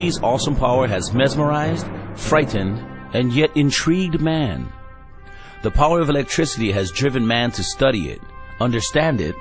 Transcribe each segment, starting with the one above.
His awesome power has mesmerized, frightened, and yet intrigued man. The power of electricity has driven man to study it, understand it,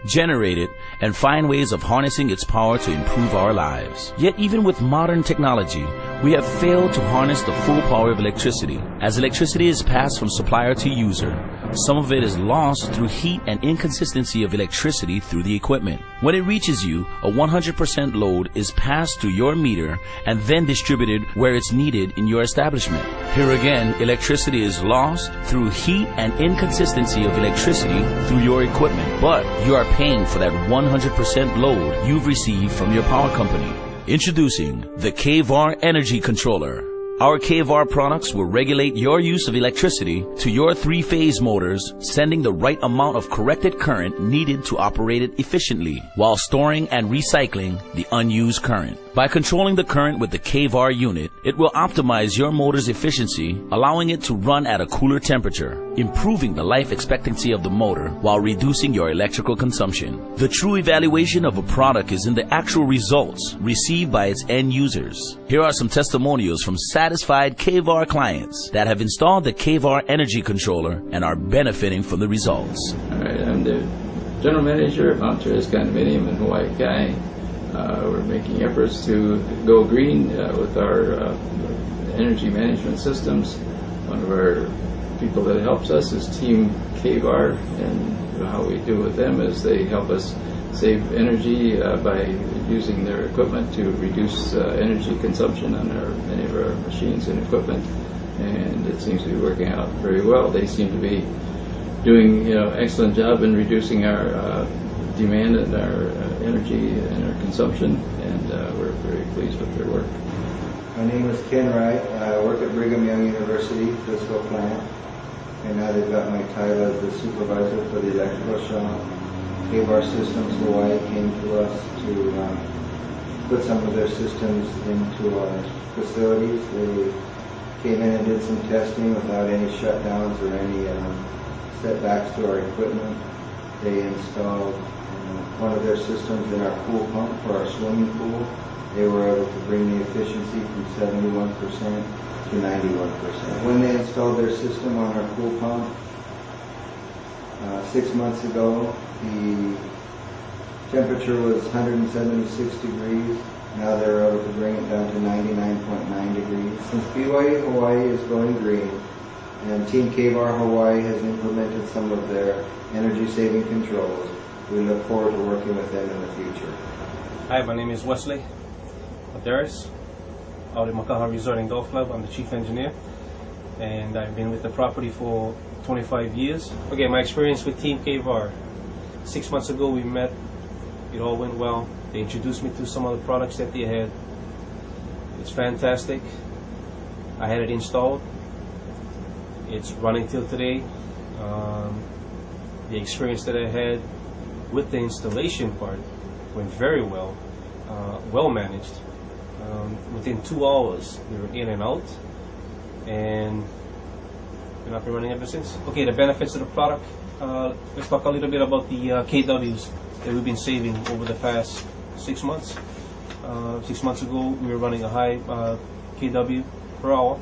generate it, and find ways of harnessing its power to improve our lives. Yet even with modern technology, we have failed to harness the full power of electricity. As electricity is passed from supplier to user, some of it is lost through heat and inconsistency of electricity through the equipment. When it reaches you, a 100% load is passed through your meter and then distributed where it's needed in your establishment. Here again, electricity is lost through heat and inconsistency of electricity through your equipment, but you are paying for that 100% load you've received from your power company. Introducing the Kvar Energy Controller. Our Kvar products will regulate your use of electricity to your three-phase motors, sending the right amount of corrected current needed to operate it efficiently, while storing and recycling the unused current. By controlling the current with the Kvar unit, it will optimize your motor's efficiency, allowing it to run at a cooler temperature, improving the life expectancy of the motor while reducing your electrical consumption. The true evaluation of a product is in the actual results received by its end users. Here are some testimonials from satisfied Kvar clients that have installed the Kvar Energy Controller and are benefiting from the results. All right, I'm the general manager of Mount Terrace Condominium in Hawaii Kai. We're making efforts to go green with our energy management systems. One of our people that helps us is Team Kvar, and how we do with them is they help us save energy by using their equipment to reduce energy consumption on many of our machines and equipment, and it seems to be working out very well. They seem to be doing excellent job in reducing our demand and our energy and our consumption, and we're very pleased with their work. My name is Ken Wright. I work at Brigham Young University physical plant, and now they've got my title as the supervisor for the electrical shop. Kvar Systems Hawaii came to us to put some of their systems into our facilities. They came in and did some testing without any shutdowns or any setbacks to our equipment. They installed one of their systems in our pool pump for our swimming pool. They were able to bring the efficiency from 71% to 91%. When they installed their system on our pool pump 6 months ago, the temperature was 176 degrees. Now they're able to bring it down to 99.9 degrees. Since BYU Hawaii is going green, and Team Kvar Hawaii has implemented some of their energy-saving controls, we look forward to working with them in the future. Hi, my name is Wesley Adaris, out at Makaha Resort and Golf Club. I'm the chief engineer, and I've been with the property for 25 years. Okay, my experience with Team Kvar. 6 months ago we met, it all went well. They introduced me to some of the products that they had. It's fantastic. I had it installed. It's running till today. The experience that I had with the installation part went very well, well managed. Within 2 hours, we were in and out, and been up and running ever since. Okay, the benefits of the product. Let's talk a little bit about the KWs that we've been saving over the past 6 months. 6 months ago, we were running a high KW per hour.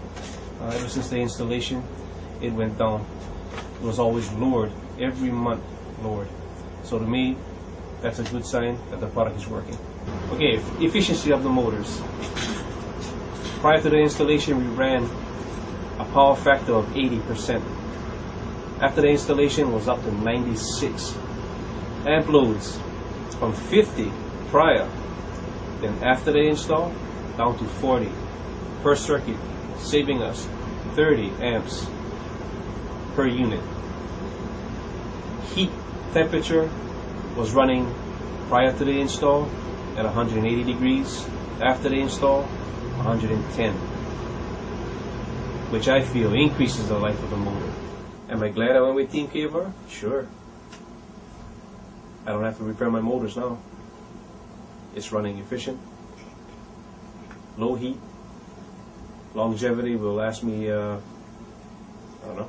Ever since the installation, it went down. It was always lowered, every month lowered. So to me, that's a good sign that the product is working. Okay, efficiency of the motors. Prior to the installation, we ran a power factor of 80%. After the installation, it was up to 96. Amp loads from 50 prior, then after the install, down to 40 per circuit, saving us 30 amps per unit. Heat temperature was running prior to the install at 180 degrees, after the install 110, which I feel increases the life of the motor. Am I glad I went with Team Kvar? Sure. I don't have to repair my motors now. It's running efficient, low heat, longevity will last me I don't know,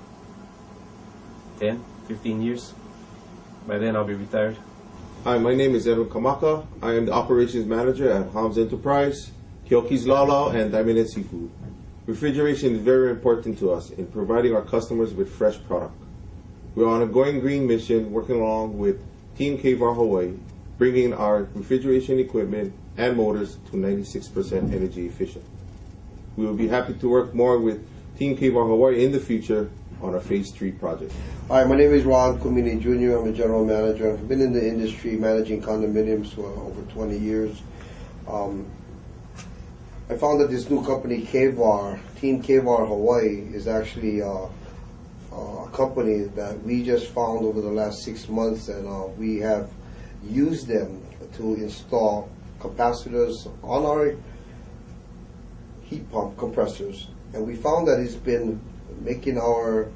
10, 15 years. By then I'll be retired. Hi, my name is Edwin Kamaka. I am the operations manager at Homs Enterprise. Kyoki's Lala, and Diamond Seafood. Refrigeration is very important to us in providing our customers with fresh product. We are on a Going Green mission working along with Team Kvar Hawaii, bringing our refrigeration equipment and motors to 96% energy efficient. We will be happy to work more with Team Kvar Hawaii in the future on our Phase 3 project. Hi, my name is Ron Kumini Jr. I'm a general manager. I've been in the industry managing condominiums for over 20 years. I found that this new company, Kvar, Team Kvar Hawaii, is actually a company that we just found over the last 6 months, and we have used them to install capacitors on our heat pump compressors, and we found that it's been making our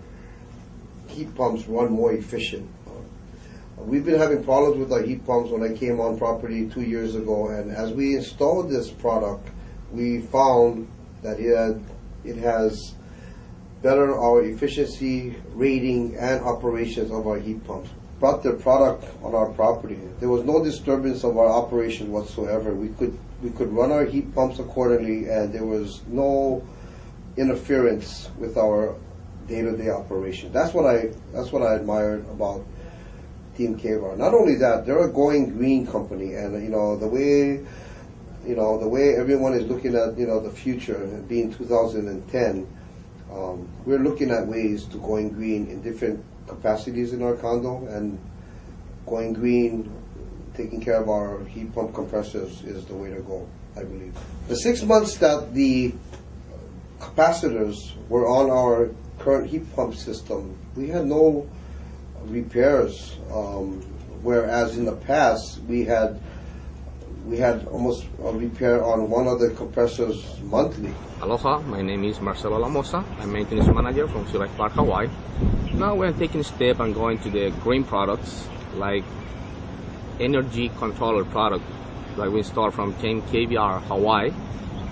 heat pumps run more efficient. We've been having problems with our heat pumps when I came on property 2 years ago, and as we installed this product, we found that it has better our efficiency rating and operations of our heat pumps. Brought their product on our property. There was no disturbance of our operation whatsoever. We could run our heat pumps accordingly, and there was no interference with our day-to-day operation. That's what I admired about Team Kvar. Not only that, they're a going green company, and the way everyone is looking at the future, being 2010, we're looking at ways to going green in different capacities in our condo, and going green, taking care of our heat pump compressors is the way to go, I believe. The 6 months that the capacitors were on our current heat pump system, we had no repairs, whereas in the past we had almost a repair on one of the compressors monthly. Aloha, my name is Marcelo Lamosa. I'm maintenance manager from Kvar, Hawaii. Now we're taking a step and going to the green products like energy controller product that we installed from Team Kvar Hawaii.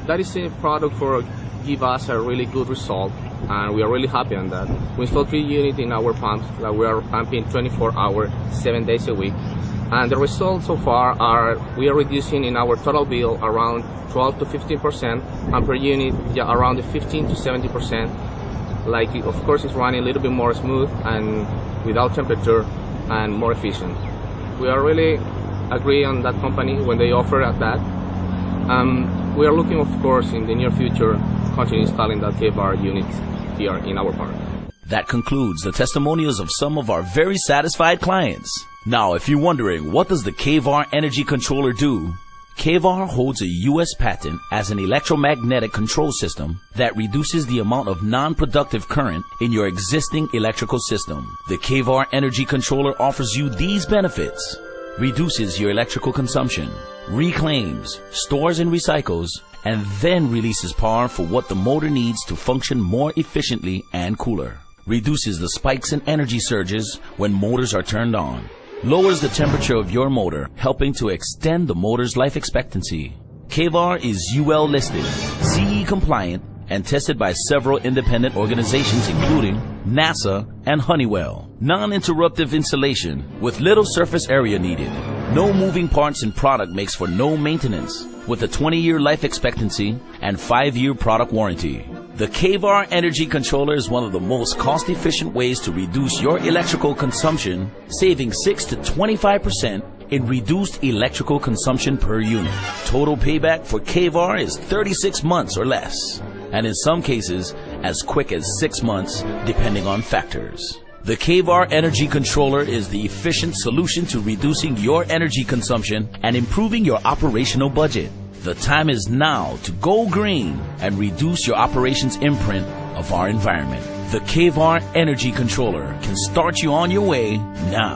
That is a product for give us a really good result, and we are really happy on that. We installed 3 units in our pumps that we are pumping 24 hours, 7 days a week. And the results so far are we are reducing in our total bill around 12 to 15%, and per unit around 15 to 70%. Like, of course, it's running a little bit more smooth and without temperature and more efficient. We are really agree on that company when they offer at that. We are looking, of course, in the near future, continue installing that Kvar units here in our park. That concludes the testimonials of some of our very satisfied clients. Now, if you're wondering, what does the Kvar energy controller do? Kvar holds a U.S. patent as an electromagnetic control system that reduces the amount of non-productive current in your existing electrical system. The Kvar energy controller offers you these benefits: reduces your electrical consumption, reclaims, stores and recycles, and then releases power for what the motor needs to function more efficiently and cooler. Reduces the spikes in energy surges when motors are turned on. Lowers the temperature of your motor, helping to extend the motor's life expectancy. Kvar is UL listed, CE compliant, and tested by several independent organizations including NASA and Honeywell. Non-interruptive installation with little surface area needed. No moving parts in product makes for no maintenance, with a 20-year life expectancy and 5-year product warranty. The Kvar energy controller is one of the most cost-efficient ways to reduce your electrical consumption, saving 6 to 25% in reduced electrical consumption per unit. Total payback for Kvar is 36 months or less, and in some cases, as quick as 6 months, depending on factors. The Kvar energy controller is the efficient solution to reducing your energy consumption and improving your operational budget. The time is now to go green and reduce your operations imprint of our environment. The Kvar energy controller can start you on your way now.